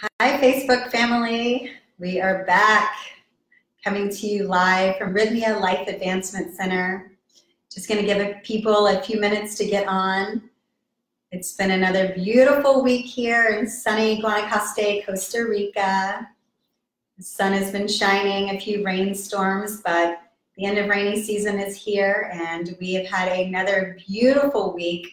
Hi, Facebook family. We are back coming to you live from Rythmia Life Advancement Center. Just going to give people a few minutes to get on. It's been another beautiful week here in sunny Guanacaste, Costa Rica. The sun has been shining, a few rainstorms, but the end of rainy season is here, and we have had another beautiful week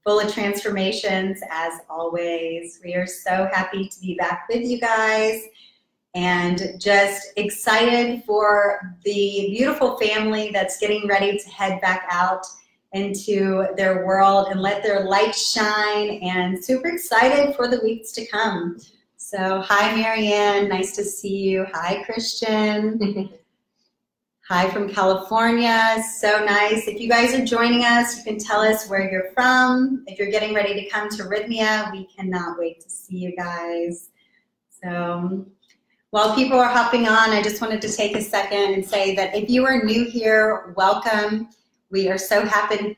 full of transformations as always. We are so happy to be back with you guys and just excited for the beautiful family that's getting ready to head back out into their world and let their light shine, and super excited for the weeks to come. So hi, Marianne, nice to see you. Hi, Christian. Hi from California, so nice. If you guys are joining us, you can tell us where you're from. If you're getting ready to come to Rythmia, we cannot wait to see you guys. So while people are hopping on, I just wanted to take a second and say that if you are new here, welcome. We are so happy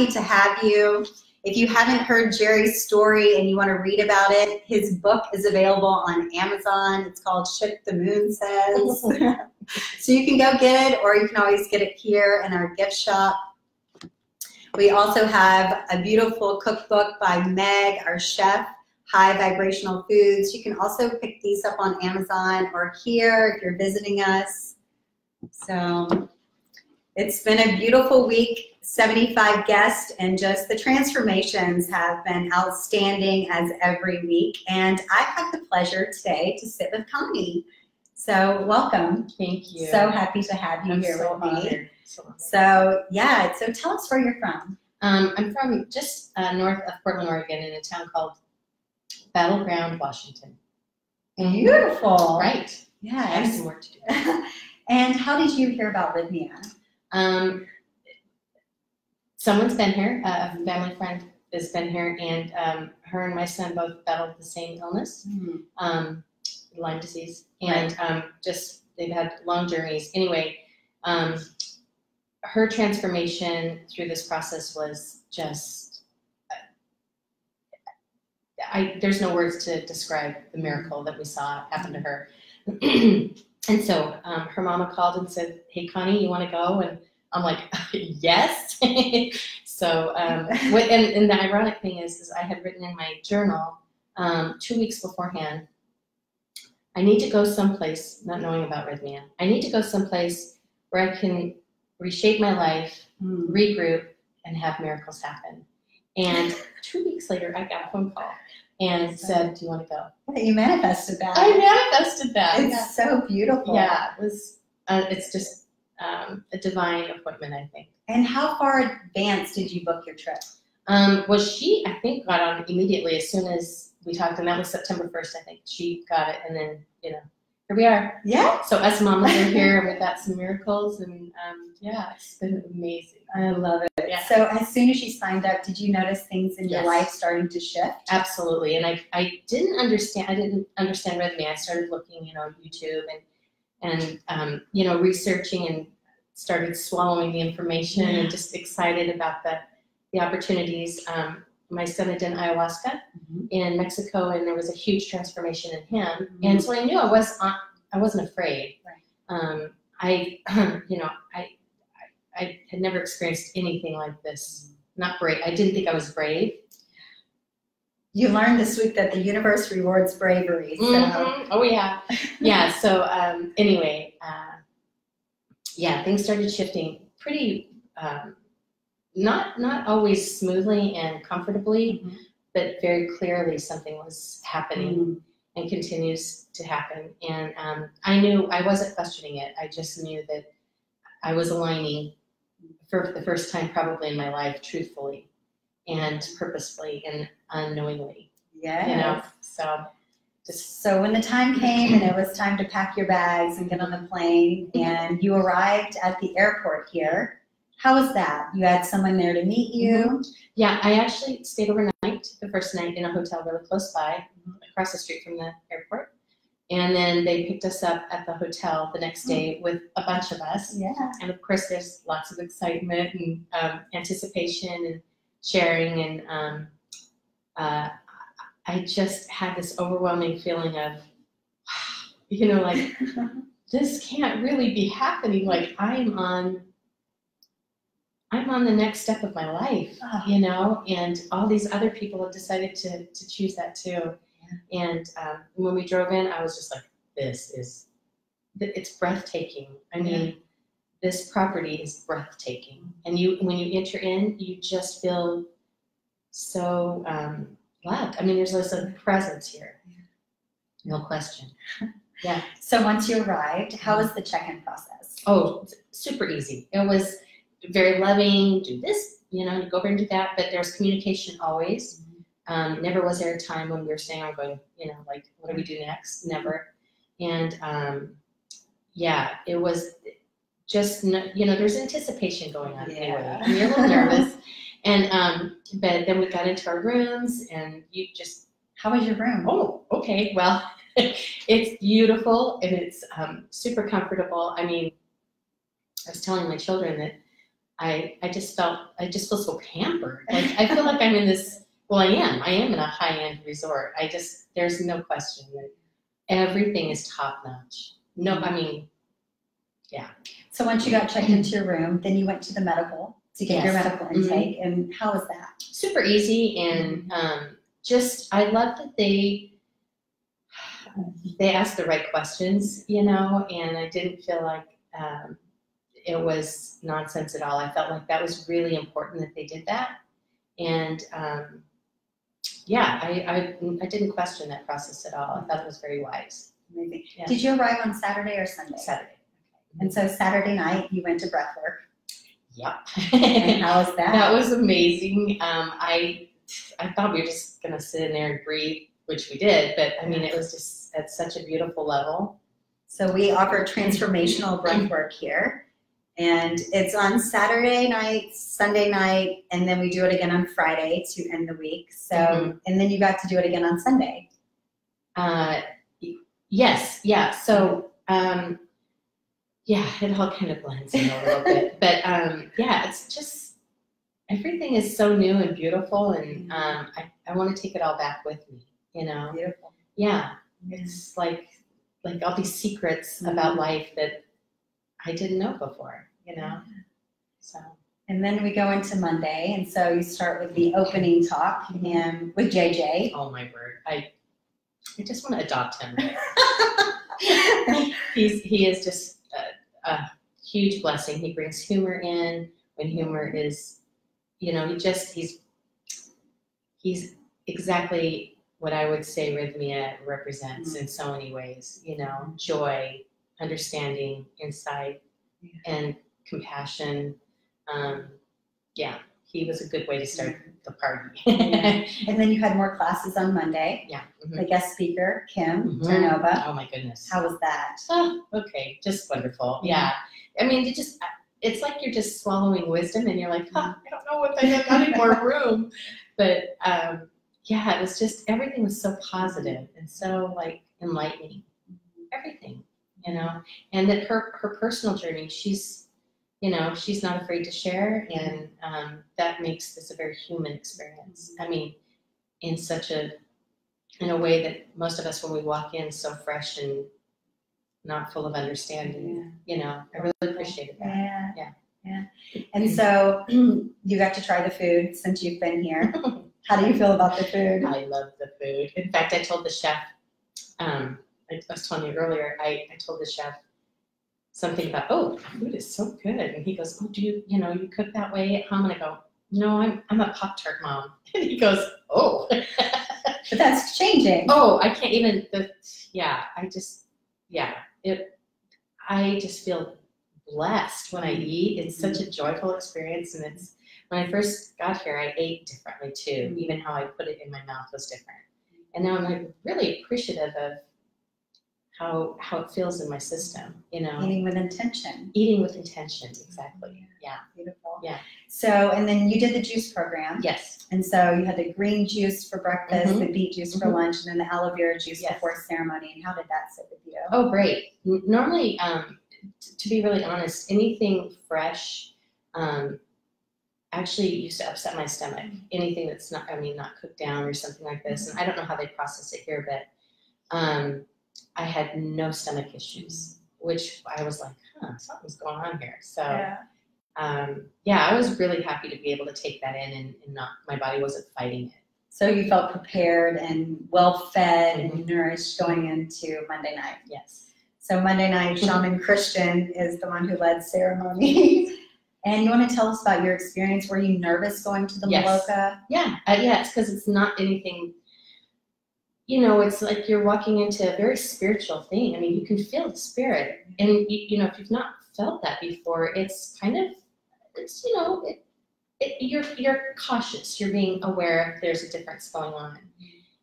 to have you. If you haven't heard Jerry's story and you want to read about it, his book is available on Amazon. It's called Ship the Moon Says. So you can go get it, or you can always get it here in our gift shop. We also have a beautiful cookbook by Meg, our chef, High Vibrational Foods. You can also pick these up on Amazon or here if you're visiting us. So it's been a beautiful week, 75 guests, and just the transformations have been outstanding as every week. And I have the pleasure today to sit with Connie. So welcome. Thank you. So happy to have you here so with me. Honored. So yeah, so tell us where you're from. I'm from just north of Portland, Oregon, in a town called Battleground, Washington. Beautiful. Right. Yeah. I have some work to do. And how did you hear about Rythmia? Someone's been here. A family friend has been here, and her and my son both battled the same illness. Lyme disease, and just they've had long journeys. Anyway, her transformation through this process was just, there's no words to describe the miracle that we saw happen to her. And so her mama called and said, "Hey, Connie, you want to go?" And I'm like, yes. So, and the ironic thing is I had written in my journal 2 weeks beforehand, I need to go someplace, not knowing about Rythmia, I need to go someplace where I can reshape my life, regroup, and have miracles happen. And 2 weeks later, I got a phone call and said, "Do you want to go?" You manifested that. I manifested that. It's so beautiful. Yeah, it was. It's just a divine appointment, I think. And how far advanced did you book your trip? Well, she, I think, got on immediately as soon as we talked, and that was September 1st, I think. She got it, and then, here we are. Yeah. So us mamas are here, and we've got some miracles, and yeah, it's been amazing. I love it. Yeah. So as soon as you signed up, did you notice things in your life starting to shift? Absolutely, and I didn't understand Rythmia. I started looking, YouTube and researching, and started swallowing the information and just excited about the opportunities. My son had done ayahuasca in Mexico, and there was a huge transformation in him. And so I knew I wasn't afraid. Right. I had never experienced anything like this. Not brave. I didn't think I was brave. You learned this week that the universe rewards bravery. So. Oh yeah, yeah. So anyway, things started shifting pretty. Not always smoothly and comfortably, but very clearly something was happening and continues to happen. And I knew I wasn't questioning it. I just knew that I was aligning for the first time probably in my life, truthfully and purposefully and unknowingly. Yeah. So when the time came and it was time to pack your bags and get on the plane, and you arrived at the airport here, how was that? You had someone there to meet you? Yeah, I actually stayed overnight, the first night, in a hotel really close by, across the street from the airport. And then they picked us up at the hotel the next day with a bunch of us. Yeah. And of course, there's lots of excitement and anticipation and sharing. And I just had this overwhelming feeling of, you know, like, this can't really be happening. Like, I'm on the next step of my life, you know, and all these other people have decided to choose that too. Yeah. And when we drove in, I was just like, it's breathtaking. I mean, this property is breathtaking. And when you enter in, you just feel so loved. I mean, there's a presence here. No question. Yeah. So once you arrived, how was the check-in process? Oh, super easy. It was very loving. Do this, you know, you go over and do that. But there was communication always. Never was there a time when we were saying, I'm going, you know, like, what do we do next? Never. And yeah, it was just, you know, there's anticipation going on anyway. And you're a little nervous. And but then we got into our rooms, and you just. How was your room? Oh, okay. Well, it's beautiful, and it's super comfortable. I mean, I was telling my children that I just feel so pampered. Like, I feel like I'm in this. Well, I am in a high-end resort. There's no question that everything is top notch. No, I mean, yeah. So once you got checked into your room, then you went to the medical to get your medical intake. And how was that? Super easy, and I love that they asked the right questions, you know, and I didn't feel like it was nonsense at all. I felt like that was really important that they did that. And yeah, I didn't question that process at all. I thought it was very wise. Amazing. Yeah. Did you arrive on Saturday or Sunday? Saturday. Okay. And so Saturday night you went to breath work. Yep. And how was that? That was amazing. I thought we were just gonna sit in there and breathe, which we did, but I mean, it was just at such a beautiful level. So we offer transformational breath work here. And it's on Saturday night, Sunday night, and then we do it again on Friday to end the week. So, and then you got to do it again on Sunday. Yes, yeah. So, yeah, it all kind of blends in a little bit. But yeah, it's just, everything is so new and beautiful, and I want to take it all back with me, you know? Beautiful. Yeah, it's like all these secrets about life that I didn't know before, you know? So. And then we go into Monday, and so you start with the opening talk and with JJ. Oh my word, I just want to adopt him. He is just a huge blessing. He brings humor in when humor is, you know, he's exactly what I would say Rythmia represents in so many ways, you know, joy, understanding, insight, and compassion. Yeah, he was a good way to start the party. And then you had more classes on Monday. Yeah. The guest speaker, Kim Turnova. Oh my goodness. How was that? Oh, okay, just wonderful. Yeah. I mean, it's like you're just swallowing wisdom, and you're like, I don't know if I have any more room. But yeah, it was just, everything was so positive and so like enlightening. Everything, you know, and that her personal journey, she's not afraid to share, and that makes this a very human experience. I mean, in a way that most of us, when we walk in, so fresh and not full of understanding, you know, I really appreciated that. Yeah. And so you got to try the food since you've been here. How do you feel about the food? I love the food. In fact, I told the chef, I was telling you earlier, I told the chef something about, the food is so good. And he goes, do you cook that way at home? And I go, no, I'm a Pop-Tart mom. And he goes, oh. But that's changing. Oh, I can't even, I just feel blessed when I eat. It's such a joyful experience. And when I first got here, I ate differently too. Even how I put it in my mouth was different. And now I'm like really appreciative of how it feels in my system, you know. Eating with intention. Eating with intention, exactly. Yeah. Beautiful. Yeah. So, and then you did the juice program. Yes. And so you had the green juice for breakfast, the beet juice for lunch, and then the aloe vera juice before ceremony. And how did that sit with you? Oh, great. Normally, to be really honest, anything fresh, I actually used to upset my stomach. Anything that's not, not cooked down or something like this. And I don't know how they process it here, but I had no stomach issues, which I was like, something's going on here. So, I was really happy to be able to take that in and not, my body wasn't fighting it. So you felt prepared and well-fed and nourished going into Monday night. Yes. So Monday night, Shaman Christian is the one who led ceremony. And you want to tell us about your experience? Were you nervous going to the Maloka? Yeah, yes, because it's not anything, it's like you're walking into a very spiritual thing. I mean, you can feel the spirit. And, if you've not felt that before, it's kind of, you're cautious. You're being aware if there's a difference going on.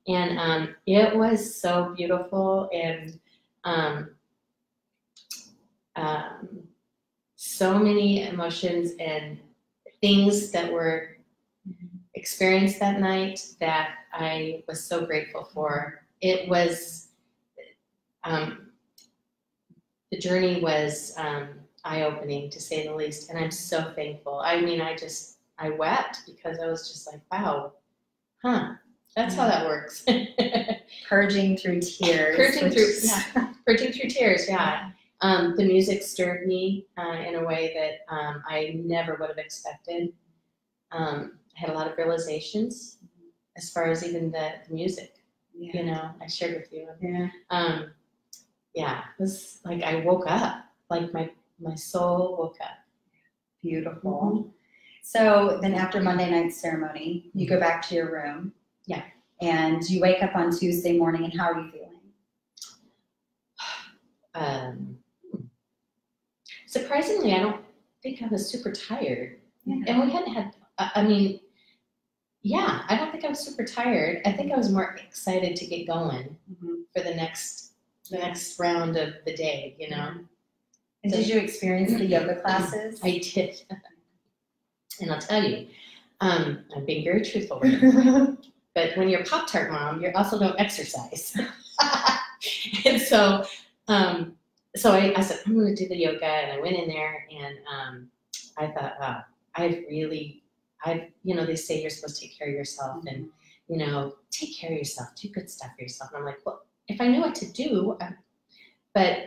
And it was so beautiful and so many emotions and things that were experienced that night that I was so grateful for. It was, the journey was eye-opening, to say the least, and I'm so thankful. I mean, I wept because I was just like, wow, that's how that works. Purging through tears. Purging through tears, yeah. The music stirred me in a way that I never would have expected. I had a lot of realizations as far as even the music, I shared with you. It was like I woke up, like my soul woke up. Beautiful. So then after Monday night ceremony, you go back to your room. Yeah. And you wake up on Tuesday morning, and how are you feeling? Surprisingly, I don't think I was super tired. Yeah. And we hadn't had, I don't think I was super tired. I think I was more excited to get going for the next round of the day, And did you experience the yoga classes? I did. And I'll tell you, I'm being very truthful with you. But when you're a Pop-Tart mom, you also don't exercise. And so I said, I'm going to do the yoga. And I went in there and I thought, wow, they say you're supposed to take care of yourself and, take care of yourself, do good stuff for yourself. And I'm like, well, if I knew what to do, but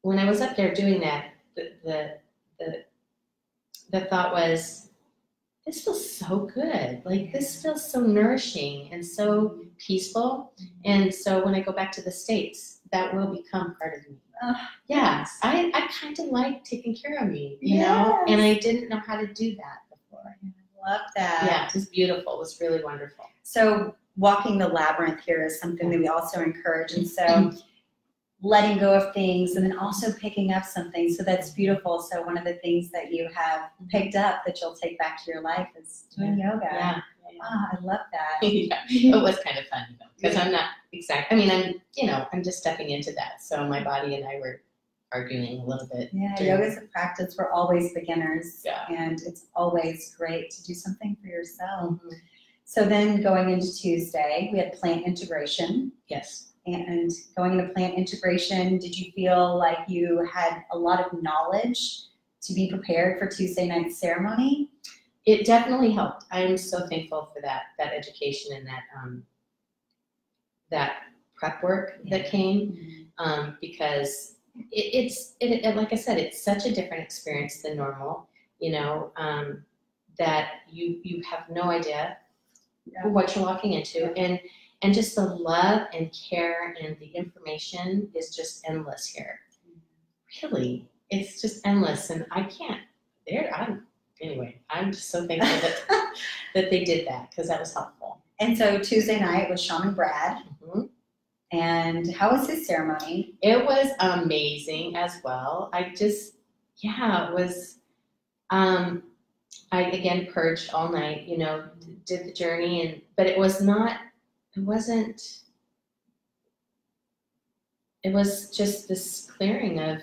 when I was up there doing that, the thought was, this feels so good. Like, this feels so nourishing and so peaceful. And so when I go back to the States, that will become part of me. Yes, I kind of like taking care of me, you know, and I didn't know how to do that before. I love that. Yeah, it was beautiful. It was really wonderful. So walking the labyrinth here is something that we also encourage. And so letting go of things and then also picking up something. So that's beautiful. So one of the things that you have picked up that you'll take back to your life is doing yoga. Yeah. Oh, I love that. It was kind of fun, because I'm not I'm just stepping into that. So my body and I were arguing a little bit. Yeah, yoga is a practice. We're always beginners. Yeah. And it's always great to do something for yourself. So then going into Tuesday, we had plant integration. Yes. And going into plant integration, did you feel like you had a lot of knowledge to be prepared for Tuesday night ceremony? It definitely helped. I am so thankful for that education and that prep work that came, because it's like I said, it's such a different experience than normal, that you have no idea what you're walking into, and just the love and care and the information is just endless here. Really, it's just endless, and I can't. Anyway, I'm just so thankful that they did that, because that was helpful. And so Tuesday night was Shaman Brad. And how was his ceremony? It was amazing as well. It was, I again purged all night, did the journey, but it was just this clearing of,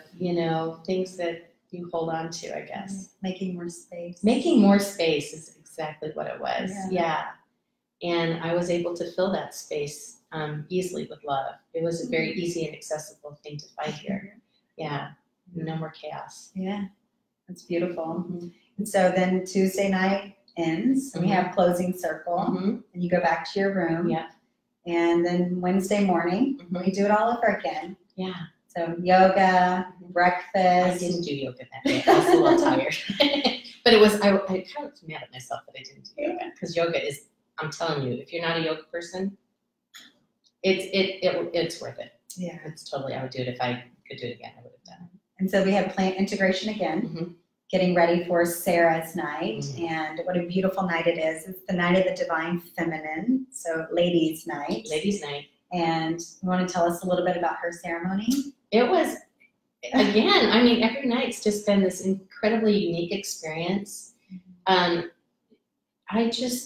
things that you hold on to, I guess. Making more space. Making more space is exactly what it was. Yeah. And I was able to fill that space easily with love. It was a very easy and accessible thing to find here. Yeah. No more chaos. Yeah. That's beautiful. And so then Tuesday night, ends. And we have closing circle, and you go back to your room. Yeah. And then Wednesday morning, we do it all over again. Yeah. So yoga, breakfast. I didn't do yoga that day. I was a little tired. But it was, I kind of was mad at myself that I didn't do yoga, because yoga is, I'm telling you, if you're not a yoga person, it's worth it. Yeah. It's totally, I would do it if I could do it again. I would have done it. And so we have plant integration again, getting ready for Sarah's night. And what a beautiful night it is. It's the night of the divine feminine, so ladies' night. Ladies' night. And you want to tell us a little bit about her ceremony? It was, again, I mean, every night's just been this incredibly unique experience.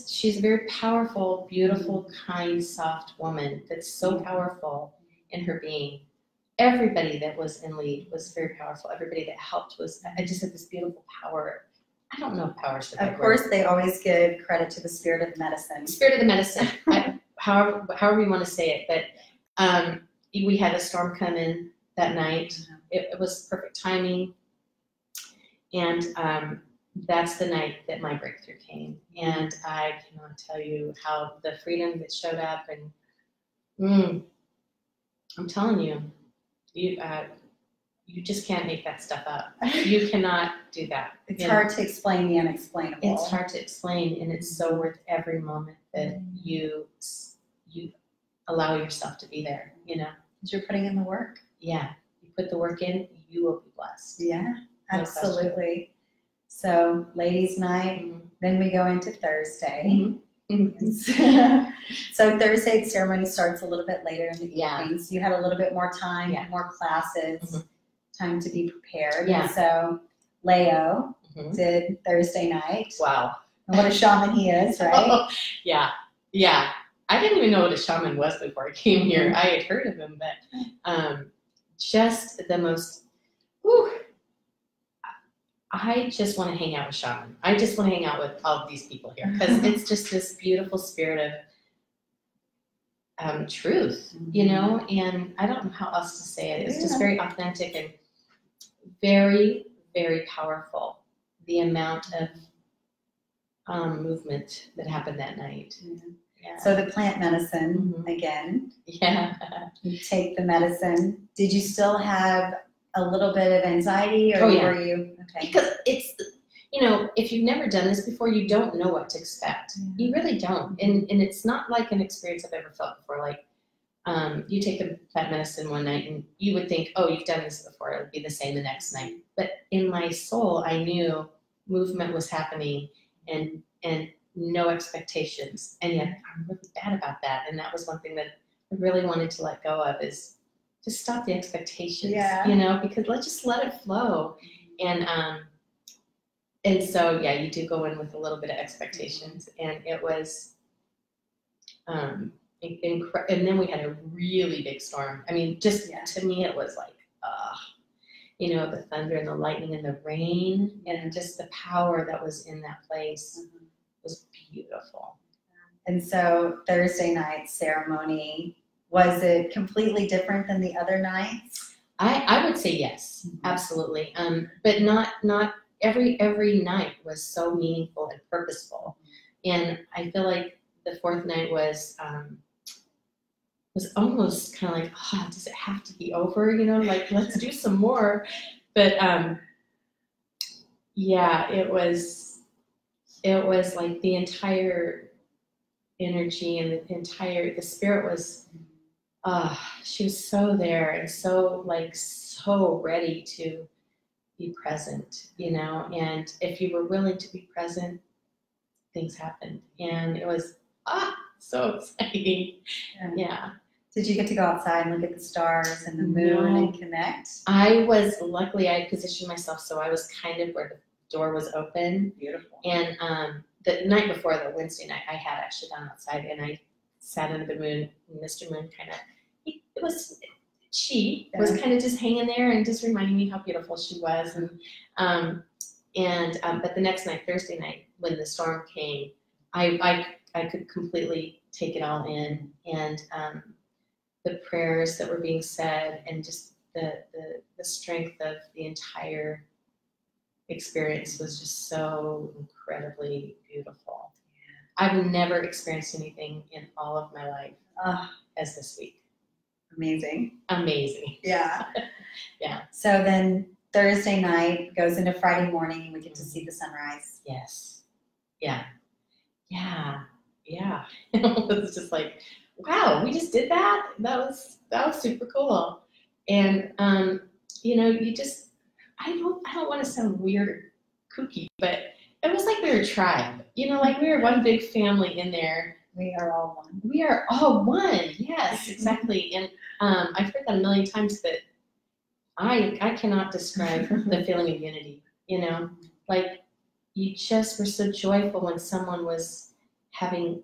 She's a very powerful, beautiful, kind, soft woman that's so powerful in her being. Everybody that was in lead was very powerful. Everybody that helped I just had this beautiful power. I don't know if power is the right word. Of course, they always give credit to the spirit of the medicine. Spirit of the medicine, however you want to say it. But we had a storm come in that night. It was perfect timing. And that's the night that my breakthrough came. And I cannot tell you how the freedom that showed up. And I'm telling you, you just can't make that stuff up. You cannot do that. It's hard to explain the unexplainable. It's hard to explain, and it's so worth every moment that you allow yourself to be there, Because you're putting in the work. Yeah. You put the work in, you will be blessed. Yeah, absolutely. So ladies' night, then we go into Thursday. So Thursday, the ceremony starts a little bit later in the evening. So you had a little bit more time, more classes, time to be prepared. Yeah. And so Leo did Thursday night. Wow. And what a shaman he is, right? Yeah. Yeah. I didn't even know what a shaman was before I came here. I had heard of him, but just the most, I just want to hang out with shaman. I just want to hang out with all of these people here, because it's just this beautiful spirit of truth, and I don't know how else to say it. It's just very authentic and very, very powerful, the amount of movement that happened that night. Yeah. So the plant medicine, again. Yeah. You take the medicine. Did you still have a little bit of anxiety, or were you okay? Because it's, if you've never done this before, you don't know what to expect. You really don't. And it's not like an experience I've ever felt before. Like, you take that medicine one night and you would think, oh, you've done this before. It'll be the same the next night. But in my soul, I knew movement was happening and no expectations. And yet I'm really bad about that. And that was one thing that I really wanted to let go of, is just stop the expectations, because let's just let it flow. And so, you do go in with a little bit of expectations, and it was, and then we had a really big storm. I mean, just to me, it was like, the thunder and the lightning and the rain, and just the power that was in that place was beautiful. And so Thursday night ceremony, was it completely different than the other nights? I would say yes, absolutely. But not every night was so meaningful and purposeful. And I feel like the fourth night was almost kind of like, does it have to be over? Like, let's do some more. But it was like the entire energy and the spirit was, she was so there and so ready to be present, and if you were willing to be present, things happened. And it was, so exciting. Yeah. Did you get to go outside and look at the stars and the moon and connect? Luckily I positioned myself so I was kind of where the door was open. Beautiful. And the night before, the Wednesday night, I had actually gone outside and I sat under the moon, and Mr. Moon she was kind of just hanging there and just reminding me how beautiful she was. But the next night, Thursday night, when the storm came, I could completely take it all in, and the prayers that were being said, and just the strength of the entire experience was just so incredibly beautiful. I've never experienced anything in all of my life as this week. Amazing. Amazing. Yeah. Yeah. So then Thursday night goes into Friday morning and we get to see the sunrise. Yes. Yeah. Yeah. Yeah. It was just like, wow, we just did that? That was super cool. And you know, you just I don't want to sound weird or kooky, but it was like we were a tribe. You know, like we were one big family in there. We are all one. We are all one. Yes, exactly. And I've heard that a million times, but I cannot describe the feeling of unity. You know, like you just were so joyful when someone was having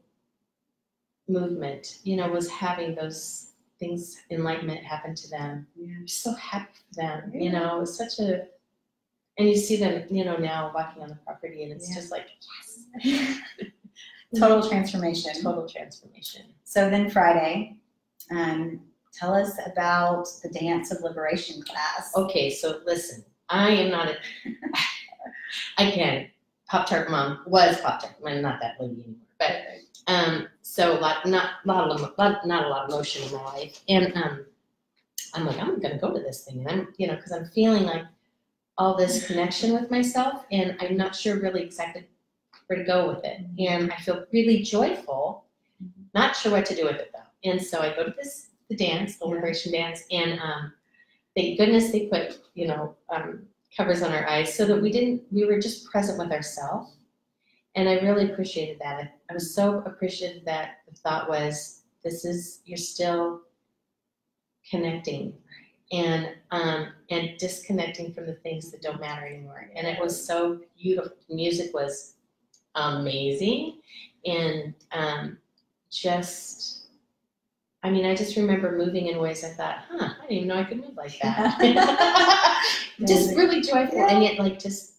movement, you know, was having those things, enlightenment happen to them. Yeah. You're so happy for them, you know, it was such a, and you see them, you know, now walking on the property and it's just like, yes. Total transformation. Total transformation. So then Friday, tell us about the Dance of Liberation class. Okay, so listen, I am not again, Pop-Tart mom was Pop-Tart. I'm not that lady anymore, but so not a lot of motion in my life, and I'm like, I'm gonna go to this thing, and I'm, you know, because I'm feeling like all this connection with myself, and I'm not sure really exactly where to go with it, and I feel really joyful, not sure what to do with it though, and so I go to the dance, the liberation dance, and thank goodness they put, you know, covers on our eyes so that we were just present with ourselves. And I really appreciated that. I was so appreciative that the thought was, you're still connecting and disconnecting from the things that don't matter anymore. And it was so beautiful. The music was amazing. And I just remember moving in ways I thought, I didn't even know I could move like that. Just really joyful, and yet like just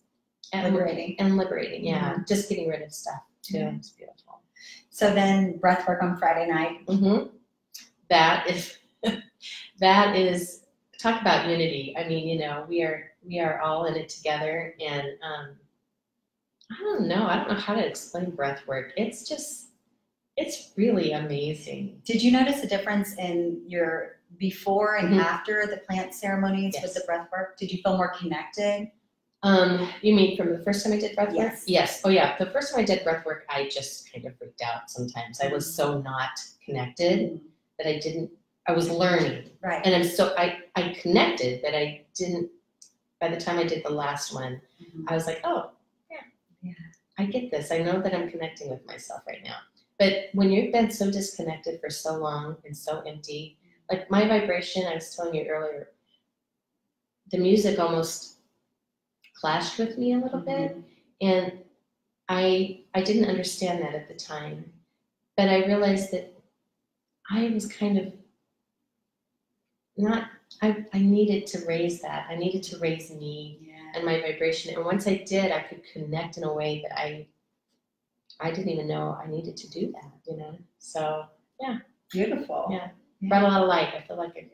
liberating, yeah. Just getting rid of stuff too. It's beautiful. So then breath work on Friday night. That is talk about unity. I mean, you know, we are all in it together, and I don't know how to explain breath work. It's really amazing. Did you notice a difference in your before and after the plant ceremonies with the breath work? Did you feel more connected? You mean from the first time I did breath work? Yes. Yes. Oh yeah. The first time I did breath work, I just kind of freaked out sometimes. I was so not connected that I was learning. Right. And I connected, but I didn't, by the time I did the last one, I was like, oh, yeah, I get this. I know that I'm connecting with myself right now. But when you've been so disconnected for so long and so empty, like my vibration, I was telling you earlier, the music almost clashed with me a little bit. And I didn't understand that at the time. But I realized that I was kind of I needed to raise that. I needed to raise me and my vibration. And once I did, I could connect in a way that I didn't even know I needed to do that, you know? So, yeah. Beautiful. Yeah. Brought a lot of light. I feel like I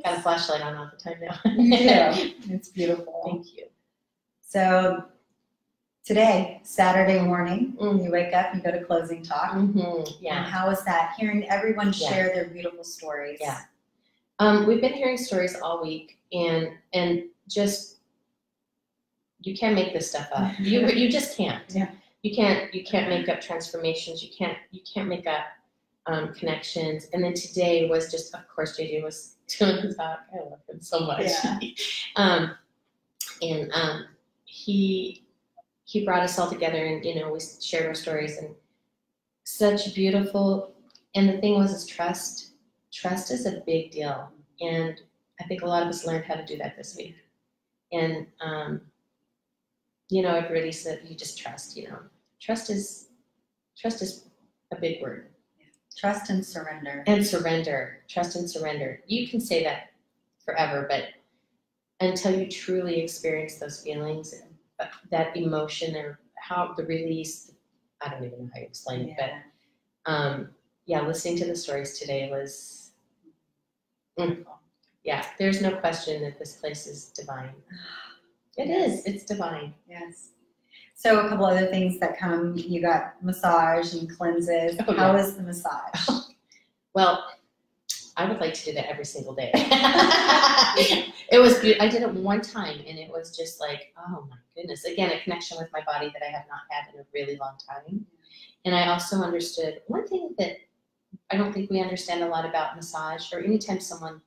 got a flashlight on all the time now. You do. It's beautiful. Thank you. So, today, Saturday morning, you wake up, you go to closing talk. Yeah. And how is that? Hearing everyone share their beautiful stories. Yeah. We've been hearing stories all week, and just, you can't make this stuff up. You just can't. Yeah. You can't make up transformations. You can't make up connections. And then today was just, of course, JJ was doing his talk. I love him so much. Yeah. He brought us all together, and you know, we shared our stories, and such beautiful. And the thing was, is trust. Trust is a big deal, and I think a lot of us learned how to do that this week. And you know, everybody said you just trust. You know, trust is a big word. Trust and surrender. And surrender. Trust and surrender. You can say that forever, but until you truly experience those feelings, that emotion, or how the release, I don't even know how you explain it, but listening to the stories today was, there's no question that this place is divine. It is. It's divine. Yes. So a couple other things that come, you got massage and cleanses. Oh, How yeah. was the massage? Well, I would like to do that every single day. It was beautiful. I did it one time, and it was just like, oh my goodness. Again, a connection with my body that I have not had in a really long time. And I also understood one thing that I don't think we understand a lot about massage, or anytime someone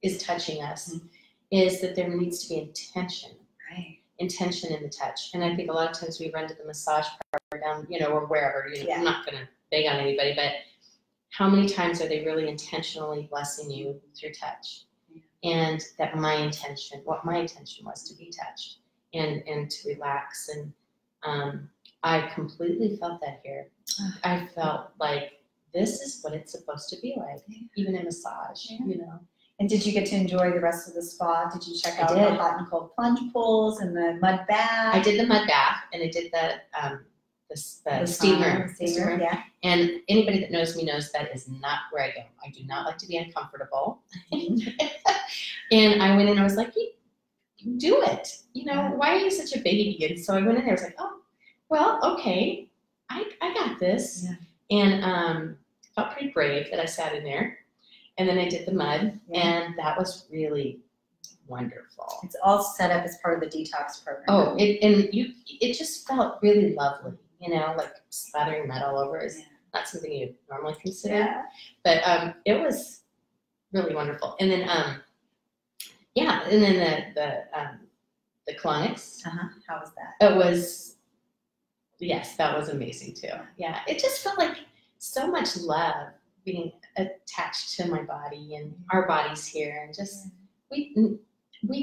is touching us, is that there needs to be intention. Right. Intention in the touch. And I think a lot of times we run to the massage parlor down, or wherever, I'm not going to beg on anybody, but how many times are they really intentionally blessing you through touch? And that what my intention was to be touched and to relax. And I completely felt that here. I felt like this is what it's supposed to be like, even in massage, And did you get to enjoy the rest of the spa? Did you check out did. the hot and cold plunge pools and the mud bath? I did the mud bath, and I did the steam room. Yeah. And anybody that knows me knows that is not where I go. I do not like to be uncomfortable. And I went in, I was like, you do it. Why are you such a baby? And so I went in there, I was like, oh, well, okay, I got this. Yeah. And felt pretty brave that I sat in there. And then I did the mud, and that was really wonderful. It's all set up as part of the detox program. Oh, it just felt really lovely, like slathering mud all over is not something you normally consider. Yeah. But it was really wonderful. And then and then the colonics. How was that? It was, yes, that was amazing too. Yeah, it just felt like so much love being attached to my body and our bodies here, and just we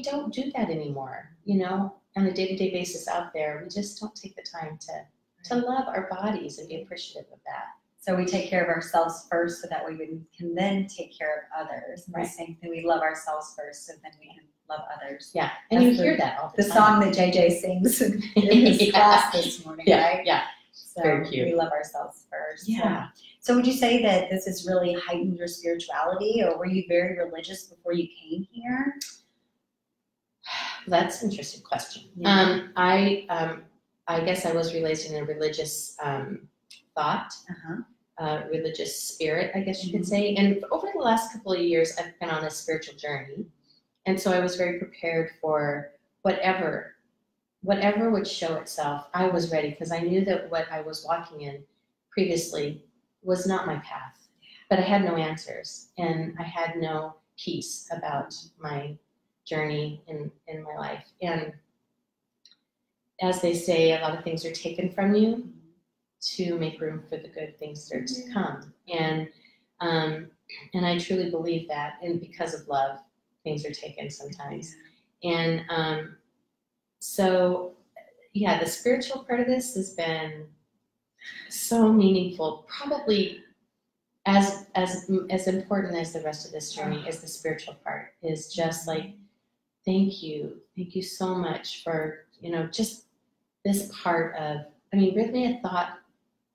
don't do that anymore, on a day-to-day basis out there. We just don't take the time to love our bodies and be appreciative of that. So we take care of ourselves first, so that way we can then take care of others. And the same thing, we love ourselves first, so then we can love others. Yeah, and you hear that all the time. The song that JJ sings in his class this morning, right? Yeah. So very cute. We love ourselves first. Yeah. So would you say that this has really heightened your spirituality, or were you very religious before you came here? That's an interesting question. Yeah. I guess I was raised in a religious thought, religious spirit, I guess you could say. And over the last couple of years, I've been on a spiritual journey. And so I was very prepared for whatever would show itself. I was ready, because I knew that what I was walking in previously was not my path. But I had no answers, and I had no peace about my journey in my life. And as they say, a lot of things are taken from you to make room for the good things that are to come. And I truly believe that. And because of love, things are taken sometimes. And so, the spiritual part of this has been so meaningful. Probably as important as the rest of this journey is the spiritual part. Is just like, thank you so much for just this part of. I mean, Rythmia thought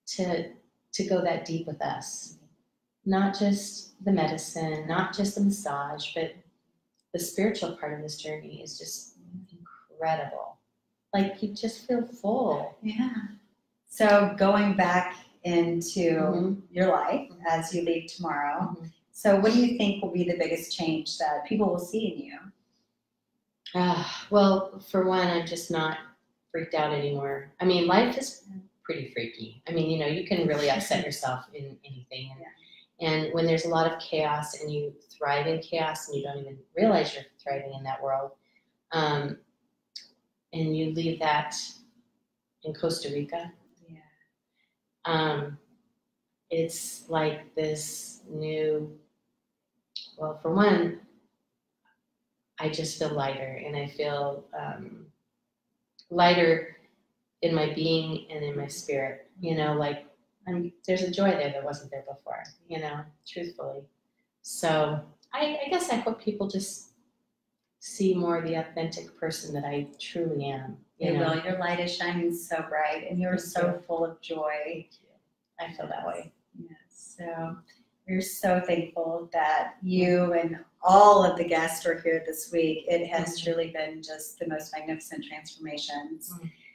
to go that deep with us, not just the medicine, not just the massage, but the spiritual part of this journey is just incredible. Like, you just feel full. Yeah. So going back into your life as you leave tomorrow, so what do you think will be the biggest change that people will see in you? Well, for one, I'm just not freaked out anymore. I mean, life is pretty freaky. I mean, you can really upset yourself in anything. And when there's a lot of chaos and you thrive in chaos and you don't even realize you're thriving in that world, and you leave that in Costa Rica, it's like this new, well, for one, I just feel lighter, and I feel lighter in my being and in my spirit, like there's a joy there that wasn't there before, truthfully. So I guess I hope people just see more of the authentic person that I truly am. Well, your light is shining so bright, and you're so full of joy. I feel that way. Yes. So We're so thankful that you and all of the guests are here this week. It has truly been just the most magnificent transformations.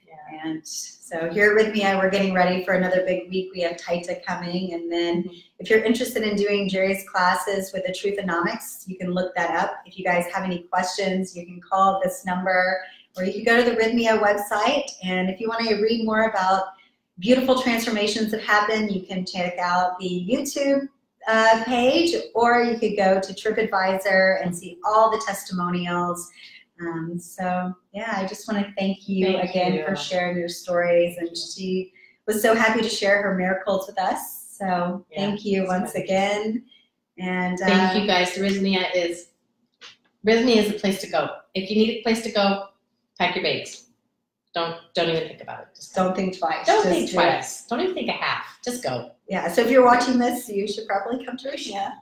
Yeah. And so here at Rythmia, we're getting ready for another big week. We have Taita coming. And then if you're interested in doing Jerry's classes with the Truthonomics, you can look that up. If you guys have any questions, you can call this number, or you can go to the Rythmia website. And if you want to read more about beautiful transformations that happen, you can check out the YouTube page, or you could go to TripAdvisor and see all the testimonials. So yeah, I just want to thank you again for sharing your stories, and she was so happy to share her miracles with us. So thank you once again, and thank you guys. Rythmia is the place to go. If you need a place to go, pack your bags. Don't even think about it. Just don't think twice. Don't think twice. Don't even think a half. Just go. Yeah, so if you're watching this, you should probably come to Rythmia.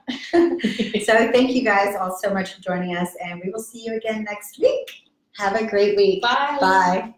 So thank you guys all so much for joining us, and we will see you again next week. Have a great week. Bye. Bye.